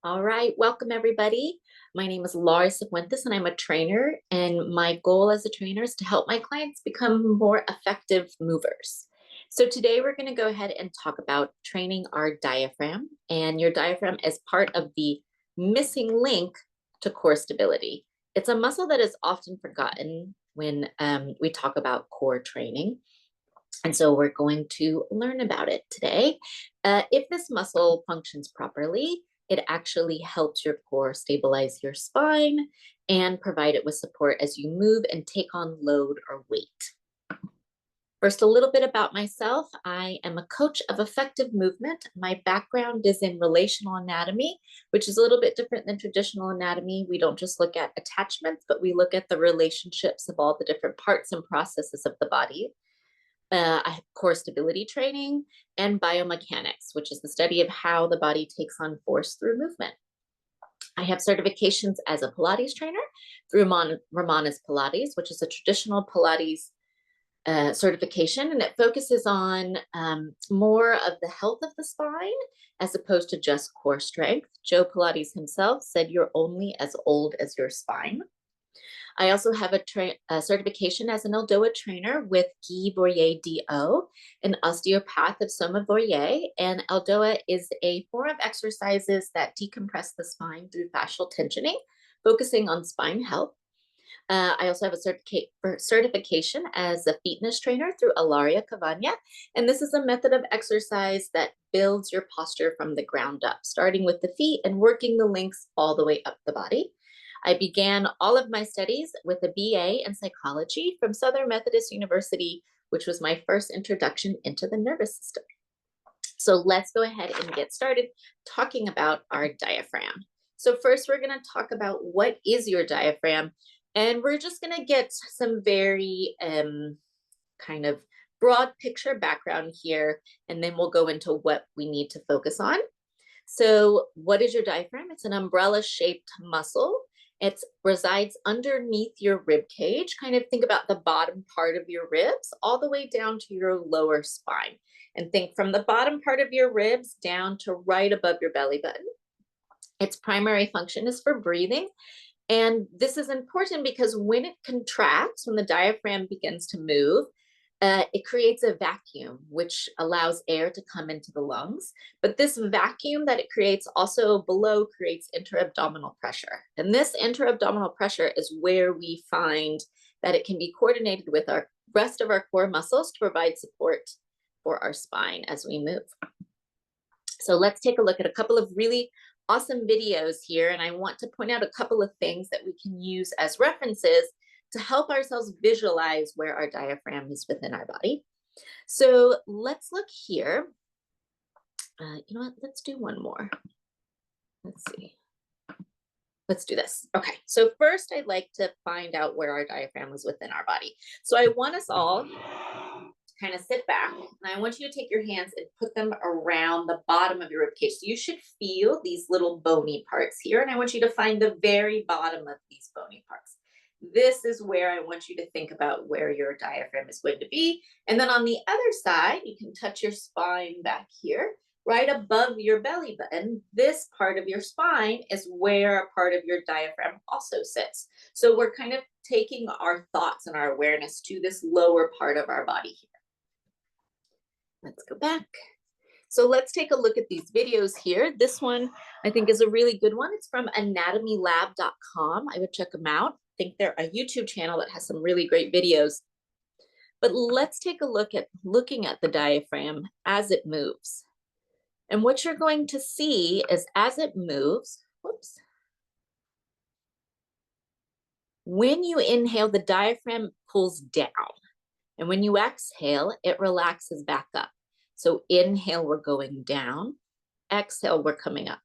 All right, welcome everybody. My name is Laura Cifuentes and I'm a trainer, and my goal as a trainer is to help my clients become more effective movers. So today we're going to go ahead and talk about training our diaphragm, and your diaphragm as part of the missing link to core stability. It's a muscle that is often forgotten when we talk about core training. And so we're going to learn about it today. If this muscle functions properly, it actually helps your core stabilize your spine and provide it with support as you move and take on load or weight. First, a little bit about myself. I am a coach of effective movement. My background is in relational anatomy, which is a little bit different than traditional anatomy. We don't just look at attachments, but we look at the relationships of all the different parts and processes of the body. I have core stability training and biomechanics, which is the study of how the body takes on force through movement. I have certifications as a Pilates trainer through Romana's Pilates, which is a traditional Pilates certification, and it focuses on more of the health of the spine as opposed to just core strength. Joe Pilates himself said, "You're only as old as your spine." I also have a certification as an Aldoa trainer with Guy Boyer DO, an osteopath of Soma Boyer. And Aldoa is a form of exercises that decompress the spine through fascial tensioning, focusing on spine health. I also have a certification as a fitness trainer through Ilaria Cavagna. And this is a method of exercise that builds your posture from the ground up, starting with the feet and working the links all the way up the body. I began all of my studies with a BA in psychology from Southern Methodist University, which was my first introduction into the nervous system. So let's go ahead and get started talking about our diaphragm. So first, we're going to talk about what is your diaphragm, and we're just going to get some very kind of broad picture background here, and then we'll go into what we need to focus on. So what is your diaphragm? It's an umbrella-shaped muscle. It resides underneath your rib cage. Kind of think about the bottom part of your ribs all the way down to your lower spine. And think from the bottom part of your ribs down to right above your belly button. Its primary function is for breathing. And this is important because when it contracts, when the diaphragm begins to move, it creates a vacuum, which allows air to come into the lungs. But this vacuum that it creates also below creates intra-abdominal pressure. And this intra-abdominal pressure is where we find that it can be coordinated with our rest of our core muscles to provide support for our spine as we move. So let's take a look at a couple of really awesome videos here. And I want to point out a couple of things that we can use as references to help ourselves visualize where our diaphragm is within our body. So let's look here. You know what? Let's do one more. Let's see. Let's do this. Okay, so first I'd like to find out where our diaphragm is within our body. So I want us all to kind of sit back, and I want you to take your hands and put them around the bottom of your rib cage. So you should feel these little bony parts here, and I want you to find the very bottom of these bony parts. This is where I want you to think about where your diaphragm is going to be. And then on the other side, you can touch your spine back here, right above your belly button. This part of your spine is where a part of your diaphragm also sits. So we're kind of taking our thoughts and our awareness to this lower part of our body here. Let's go back. So let's take a look at these videos here. This one I think is a really good one. It's from anatomylab.com. I would check them out. I think they're a YouTube channel that has some really great videos. But let's take a look at looking at the diaphragm as it moves. And what you're going to see is as it moves, whoops. When you inhale, the diaphragm pulls down. And when you exhale, it relaxes back up. So inhale, we're going down. Exhale, we're coming up.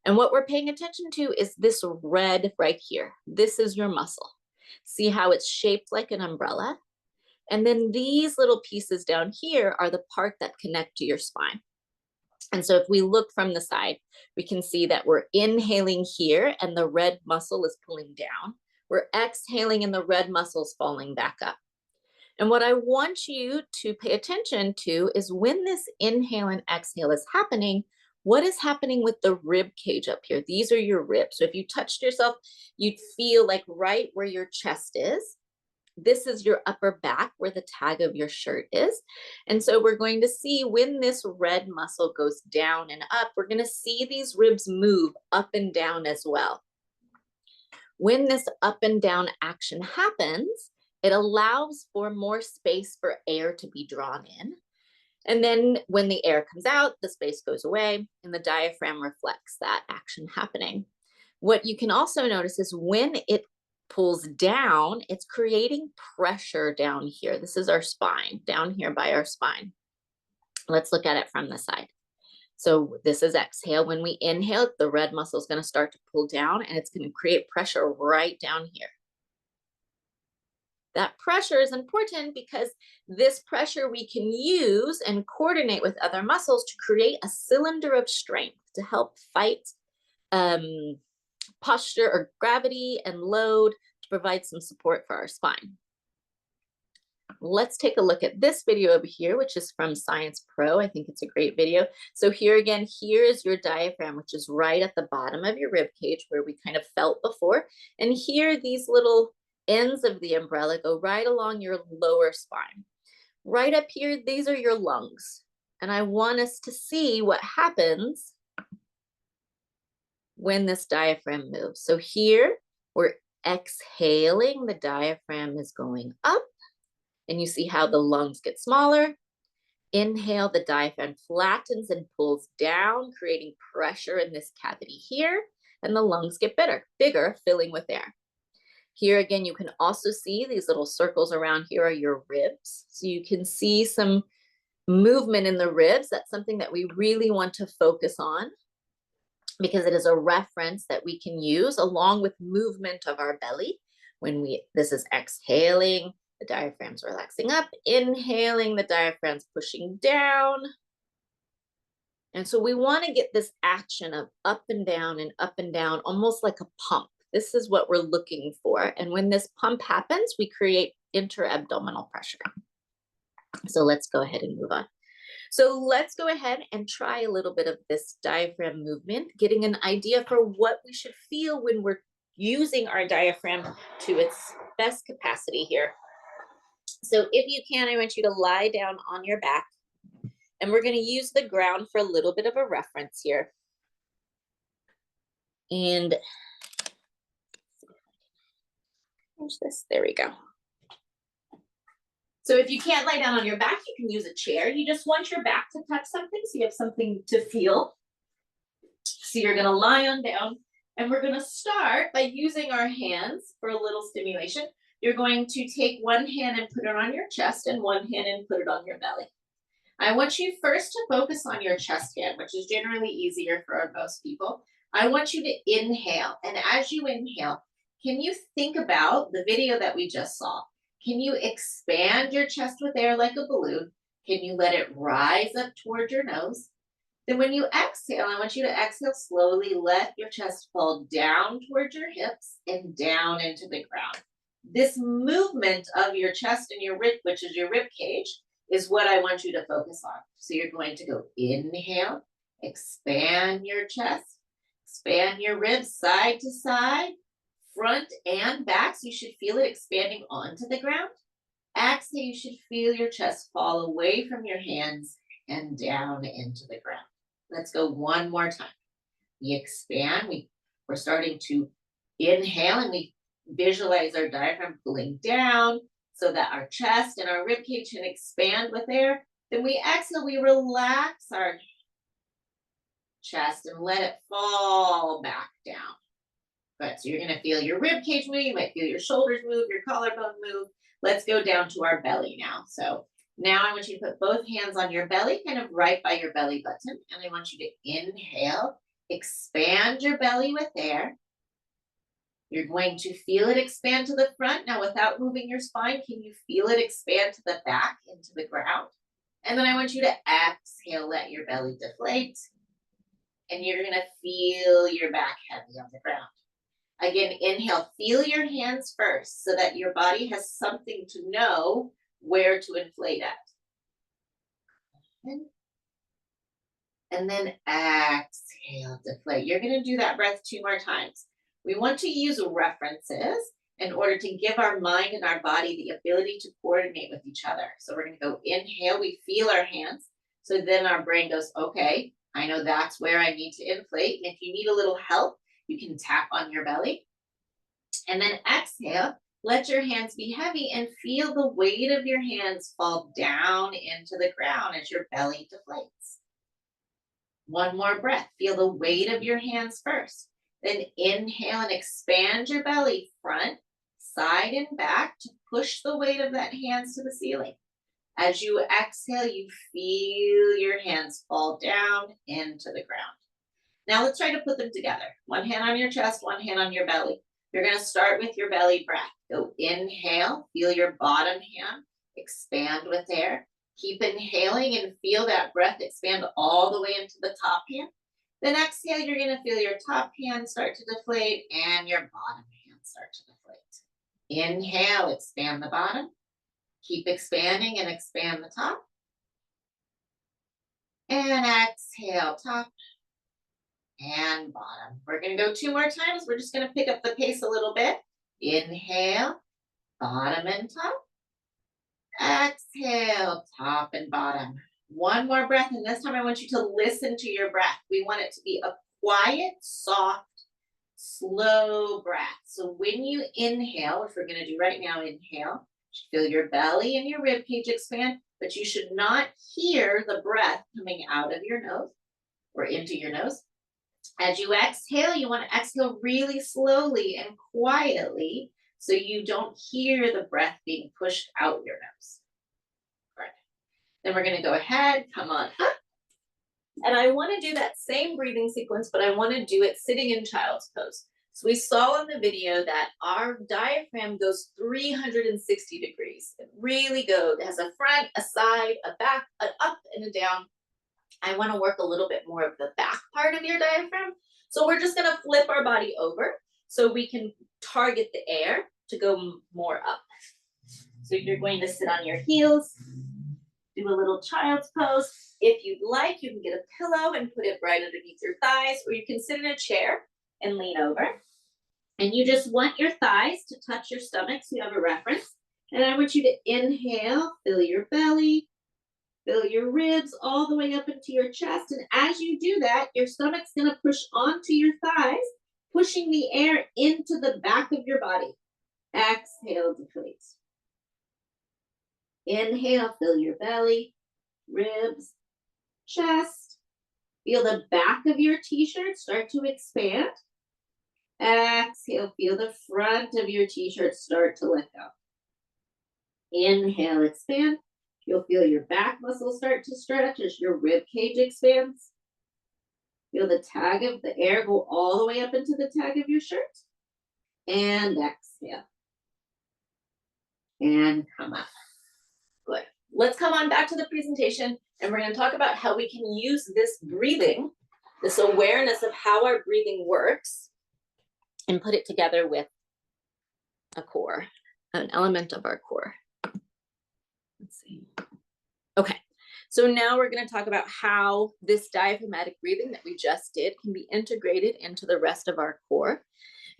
And what we're paying attention to is this red right here. This is your muscle. See how it's shaped like an umbrella? And then these little pieces down here are the part that connect to your spine. And so if we look from the side, we can see that we're inhaling here and the red muscle is pulling down. We're exhaling and the red muscle is falling back up. And what I want you to pay attention to is when this inhale and exhale is happening, What is happening with the rib cage up here? These are your ribs. So if you touched yourself, you'd feel like right where your chest is. This is your upper back where the tag of your shirt is. And so we're going to see when this red muscle goes down and up, we're going to see these ribs move up and down as well. When this up and down action happens, it allows for more space for air to be drawn in. And then when the air comes out, the space goes away and the diaphragm reflects that action happening. What you can also notice is when it pulls down, it's creating pressure down here. This is our spine, down here by our spine. Let's look at it from the side. So this is exhale. When we inhale, the red muscle is going to start to pull down and it's going to create pressure right down here. That pressure is important because this pressure we can use and coordinate with other muscles to create a cylinder of strength to help fight posture or gravity and load to provide some support for our spine. Let's take a look at this video over here, which is from Science Pro. I think it's a great video. So here again, here is your diaphragm, which is right at the bottom of your rib cage where we kind of felt before. And here, these little ends of the umbrella go right along your lower spine. Right up here, these are your lungs. And I want us to see what happens when this diaphragm moves. So here, we're exhaling, the diaphragm is going up. And you see how the lungs get smaller. Inhale, the diaphragm flattens and pulls down, creating pressure in this cavity here. And the lungs get bigger, filling with air. Here again, you can also see these little circles around here are your ribs. So you can see some movement in the ribs. That's something that we really want to focus on because it is a reference that we can use along with movement of our belly. This is exhaling, the diaphragm's relaxing up, inhaling, the diaphragm's pushing down. And so we want to get this action of up and down, almost like a pump. This is what we're looking for. And when this pump happens, we create intra-abdominal pressure. So let's go ahead and move on. So let's go ahead and try a little bit of this diaphragm movement, getting an idea for what we should feel when we're using our diaphragm to its best capacity here. So if you can, I want you to lie down on your back. And we're going to use the ground for a little bit of a reference here. And there we go. So if you can't lie down on your back, you can use a chair. You just want your back to touch something so you have something to feel. So you're going to lie on down and we're going to start by using our hands for a little stimulation. You're going to take one hand and put it on your chest and one hand and put it on your belly. I want you first to focus on your chest hand, which is generally easier for most people. I want you to inhale. And as you inhale, can you think about the video that we just saw? Can you expand your chest with air like a balloon? Can you let it rise up toward your nose? Then when you exhale, I want you to exhale slowly, let your chest fall down towards your hips and down into the ground. This movement of your chest and your rib, which is your rib cage, is what I want you to focus on. So you're going to go inhale, expand your chest, expand your ribs side to side, front and back. So you should feel it expanding onto the ground. Exhale, you should feel your chest fall away from your hands and down into the ground. Let's go one more time. We expand, we're starting to inhale and we visualize our diaphragm pulling down so that our chest and our rib cage can expand with air. Then we exhale, we relax our chest and let it fall back down. Good, so you're gonna feel your rib cage move, you might feel your shoulders move, your collarbone move. Let's go down to our belly now. So now I want you to put both hands on your belly, kind of right by your belly button. And I want you to inhale, expand your belly with air. You're going to feel it expand to the front. Now, without moving your spine, can you feel it expand to the back into the ground? And then I want you to exhale, let your belly deflate. And you're going to feel your back heavy on the ground. Again, inhale, feel your hands first so that your body has something to know where to inflate at. And then exhale, deflate. You're going to do that breath 2 more times. We want to use references in order to give our mind and our body the ability to coordinate with each other. So we're going to go inhale, we feel our hands. So then our brain goes, okay, I know that's where I need to inflate. And if you need a little help, you can tap on your belly. And then exhale, let your hands be heavy and feel the weight of your hands fall down into the ground as your belly deflates. One more breath. Feel the weight of your hands first. Then inhale and expand your belly front, side, and back to push the weight of that hands to the ceiling. As you exhale, you feel your hands fall down into the ground. Now let's try to put them together. One hand on your chest, one hand on your belly. You're going to start with your belly breath. Go inhale, feel your bottom hand expand with air. Keep inhaling and feel that breath expand all the way into the top hand. Then exhale, you're going to feel your top hand start to deflate and your bottom hand start to deflate. Inhale, expand the bottom. Keep expanding and expand the top. And exhale, top and bottom. We're going to go 2 more times. We're just going to pick up the pace a little bit. Inhale, bottom and top. Exhale, top and bottom. One more breath, and this time I want you to listen to your breath. We want it to be a quiet, soft, slow breath. So when you inhale, which we're going to do right now, inhale, feel your belly and your rib cage expand, but you should not hear the breath coming out of your nose or into your nose. As you exhale, you want to exhale really slowly and quietly so you don't hear the breath being pushed out your nose. All right. Then we're going to go ahead, come on up. And I want to do that same breathing sequence, but I want to do it sitting in child's pose. So we saw in the video that our diaphragm goes 360 degrees. It really goes. It has a front, a side, a back, an up, and a down. I want to work a little bit more of the back part of your diaphragm. So we're just going to flip our body over so we can target the air to go more up. So you're going to sit on your heels, do a little child's pose. If you'd like, you can get a pillow and put it right underneath your thighs, or you can sit in a chair and lean over. And you just want your thighs to touch your stomach so you have a reference. And I want you to inhale, fill your belly, fill your ribs all the way up into your chest. And as you do that, your stomach's going to push onto your thighs, pushing the air into the back of your body. Exhale, deflate. Inhale, fill your belly, ribs, chest. Feel the back of your t-shirt start to expand. Exhale, feel the front of your t-shirt start to lift up. Inhale, expand. You'll feel your back muscles start to stretch as your rib cage expands. Feel the tag of the air go all the way up into the tag of your shirt. And exhale. And come up. Good. Let's come on back to the presentation, and we're going to talk about how we can use this breathing, this awareness of how our breathing works, and put it together with a core, an element of our core. Let's see. Okay, so now we're going to talk about how this diaphragmatic breathing that we just did can be integrated into the rest of our core.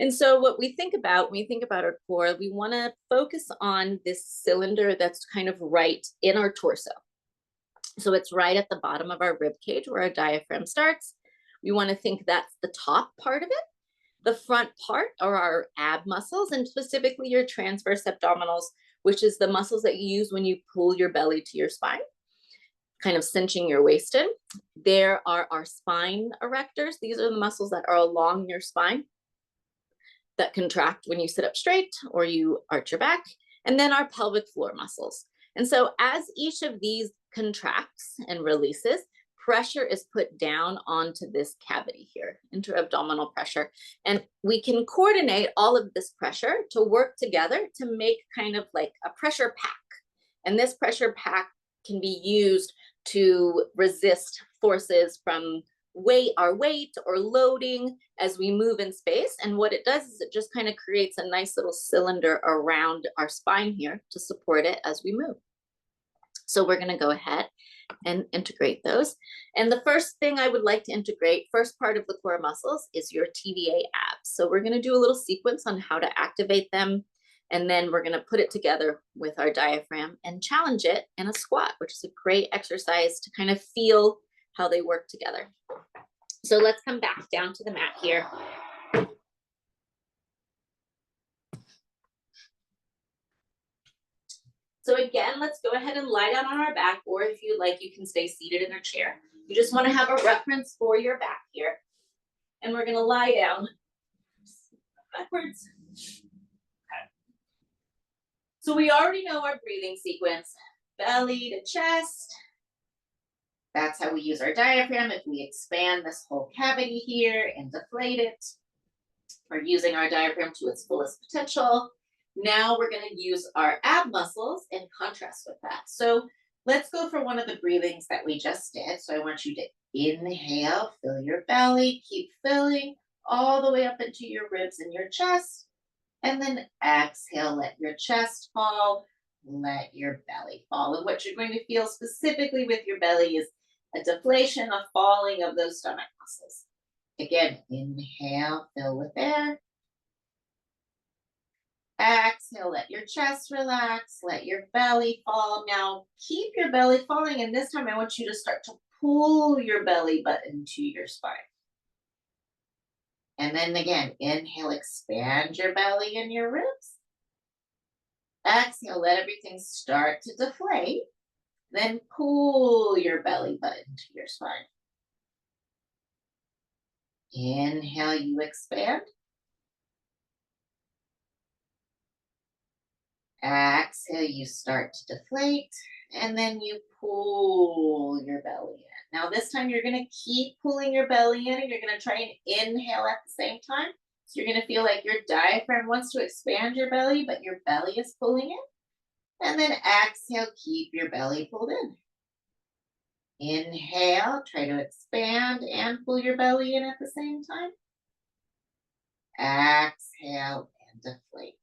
And so what we think about when we think about our core, we want to focus on this cylinder that's kind of right in our torso. So it's right at the bottom of our rib cage where our diaphragm starts. We want to think that's the top part of it. The front part are our ab muscles, and specifically your transverse abdominals, which is the muscles that you use when you pull your belly to your spine, kind of cinching your waist in. There are our spine erectors. These are the muscles that are along your spine that contract when you sit up straight or you arch your back, and then our pelvic floor muscles. And so as each of these contracts and releases, pressure is put down onto this cavity here, intra-abdominal pressure. And we can coordinate all of this pressure to work together to make kind of like a pressure pack. And this pressure pack can be used to resist forces from our weight or loading as we move in space. And what it does is it just kind of creates a nice little cylinder around our spine here to support it as we move. So we're gonna go ahead and integrate those. And the first thing I would like to integrate, first part of the core muscles, is your TVA abs. So we're gonna do a little sequence on how to activate them. And then we're gonna put it together with our diaphragm and challenge it in a squat, which is a great exercise to kind of feel how they work together. So let's come back down to the mat here. So again, let's go ahead and lie down on our back, or if you like, you can stay seated in a chair. You just want to have a reference for your back here. And we're going to lie down backwards. Okay. So we already know our breathing sequence, belly to chest. That's how we use our diaphragm. If we expand this whole cavity here and deflate it, we're using our diaphragm to its fullest potential. Now we're going to use our ab muscles in contrast with that. So let's go for one of the breathings that we just did. So I want you to inhale, fill your belly, keep filling all the way up into your ribs and your chest. And then exhale, let your chest fall, let your belly fall. And what you're going to feel specifically with your belly is a deflation, a falling of those stomach muscles. Again, inhale, fill with air. Exhale, let your chest relax, let your belly fall. Now keep your belly falling, and this time I want you to start to pull your belly button to your spine. And then again, inhale, expand your belly and your ribs. Exhale, let everything start to deflate. Then pull your belly button to your spine. Inhale, you expand. Exhale, you start to deflate, and then you pull your belly in. Now this time you're going to keep pulling your belly in, and you're going to try and inhale at the same time. So you're going to feel like your diaphragm wants to expand your belly, but your belly is pulling in. And then exhale, keep your belly pulled in. Inhale, try to expand and pull your belly in at the same time. Exhale and deflate.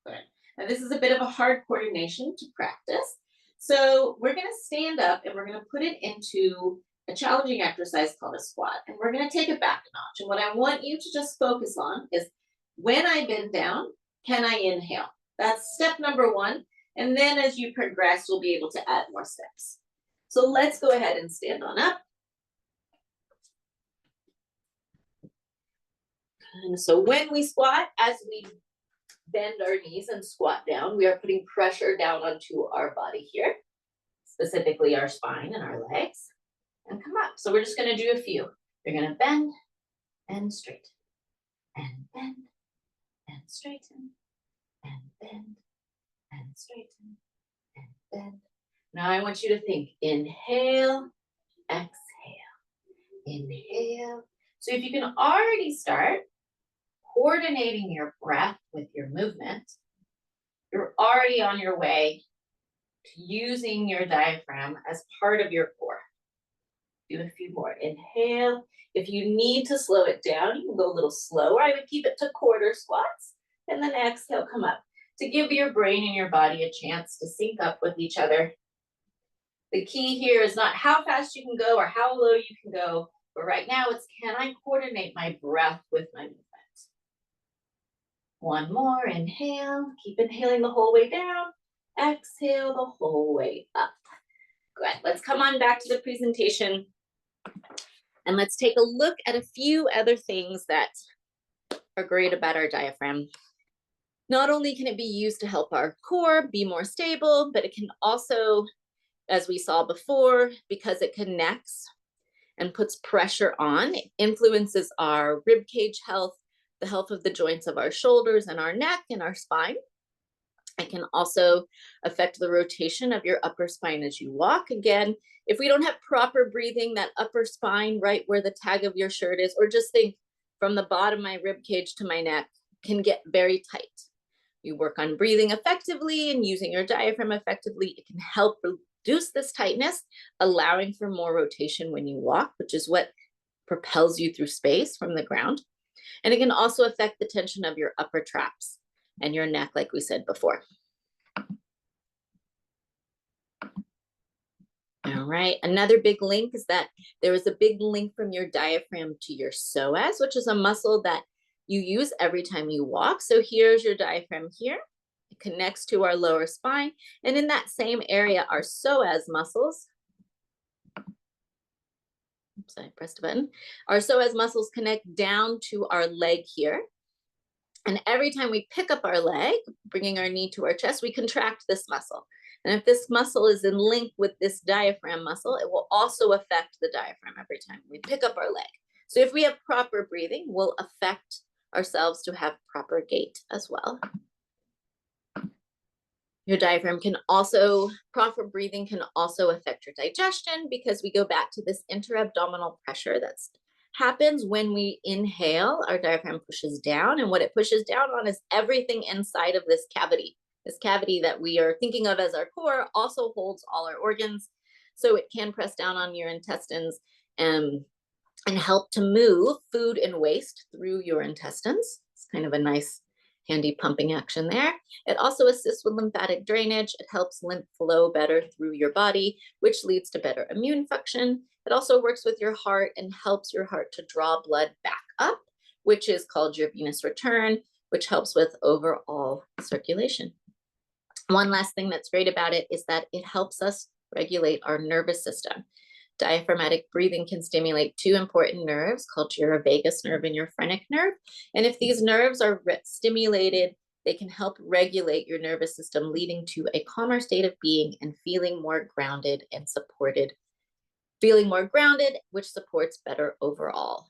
Good. Now this is a bit of a hard coordination to practice. So we're going to stand up and we're going to put it into a challenging exercise called a squat. And we're going to take it back a notch. And what I want you to just focus on is when I bend down, can I inhale? That's step number one. And then as you progress, you'll be able to add more steps. So let's go ahead and stand on up. And so when we squat, as we bend our knees and squat down, we are putting pressure down onto our body here, specifically our spine and our legs, and come up. So we're just going to do a few. You're going to bend and straighten, and bend and straighten, and bend and straighten, and bend. Now I want you to think, inhale, exhale, inhale. So if you can already start coordinating your breath with your movement, you're already on your way to using your diaphragm as part of your core. Do a few more. Inhale. If you need to slow it down, you can go a little slower. I would keep it to quarter squats. And then exhale, come up to give your brain and your body a chance to sync up with each other. The key here is not how fast you can go or how low you can go, but right now it's, can I coordinate my breath with my movement? One more, inhale, keep inhaling the whole way down, exhale the whole way up. Good, let's come on back to the presentation and let's take a look at a few other things that are great about our diaphragm. Not only can it be used to help our core be more stable, but it can also, as we saw before, because it connects and puts pressure on, it influences our rib cage health, the health of the joints of our shoulders and our neck and our spine. It can also affect the rotation of your upper spine as you walk. Again, if we don't have proper breathing, that upper spine right where the tag of your shirt is, or just think from the bottom of my rib cage to my neck, can get very tight. You work on breathing effectively and using your diaphragm effectively, it can help reduce this tightness, allowing for more rotation when you walk, which is what propels you through space from the ground. And it can also affect the tension of your upper traps and your neck, like we said before. All right. Another big link is that there is a big link from your diaphragm to your psoas, which is a muscle that you use every time you walk. So here's your diaphragm here. It connects to our lower spine. And in that same area, our psoas muscles, oops, I pressed a button. Our psoas muscles connect down to our leg here. And every time we pick up our leg, bringing our knee to our chest, we contract this muscle. And if this muscle is in link with this diaphragm muscle, it will also affect the diaphragm every time we pick up our leg. So if we have proper breathing, we'll affect ourselves to have proper gait as well. Your diaphragm can also, proper breathing can also affect your digestion, because we go back to this interabdominal pressure that happens when we inhale. Our diaphragm pushes down, and what it pushes down on is everything inside of this cavity. This cavity that we are thinking of as our core also holds all our organs. So it can press down on your intestines and help to move food and waste through your intestines. It's kind of a nice, handy pumping action there. It also assists with lymphatic drainage. It helps lymph flow better through your body, which leads to better immune function. It also works with your heart and helps your heart to draw blood back up, which is called your venous return, which helps with overall circulation. One last thing that's great about it is that it helps us regulate our nervous system. Diaphragmatic breathing can stimulate two important nerves called your vagus nerve and your phrenic nerve. And if these nerves are stimulated, they can help regulate your nervous system, leading to a calmer state of being and feeling more grounded and supported. Feeling more grounded, which supports better overall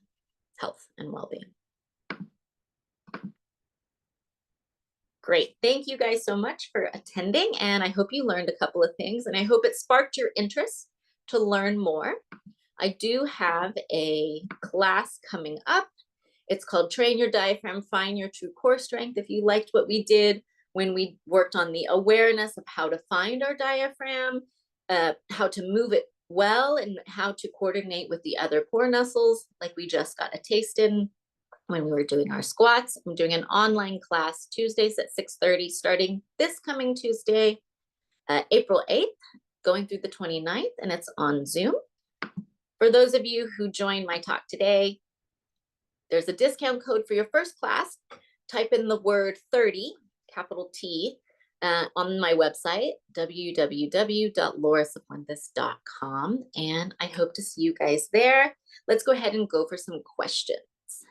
health and well-being. Great. Thank you guys so much for attending. And I hope you learned a couple of things, and I hope it sparked your interest to learn more. I do have a class coming up. It's called Train Your Diaphragm, Find Your True Core Strength. If you liked what we did when we worked on the awareness of how to find our diaphragm, how to move it well, and how to coordinate with the other core muscles, like we just got a taste in when we were doing our squats. I'm doing an online class Tuesdays at 6:30, starting this coming Tuesday, April 8th, going through the 29th, and it's on Zoom. For those of you who joined my talk today, there's a discount code for your first class. Type in the word 30, capital T, on my website, www.lauracifuentes.com, and I hope to see you guys there. Let's go ahead and go for some questions.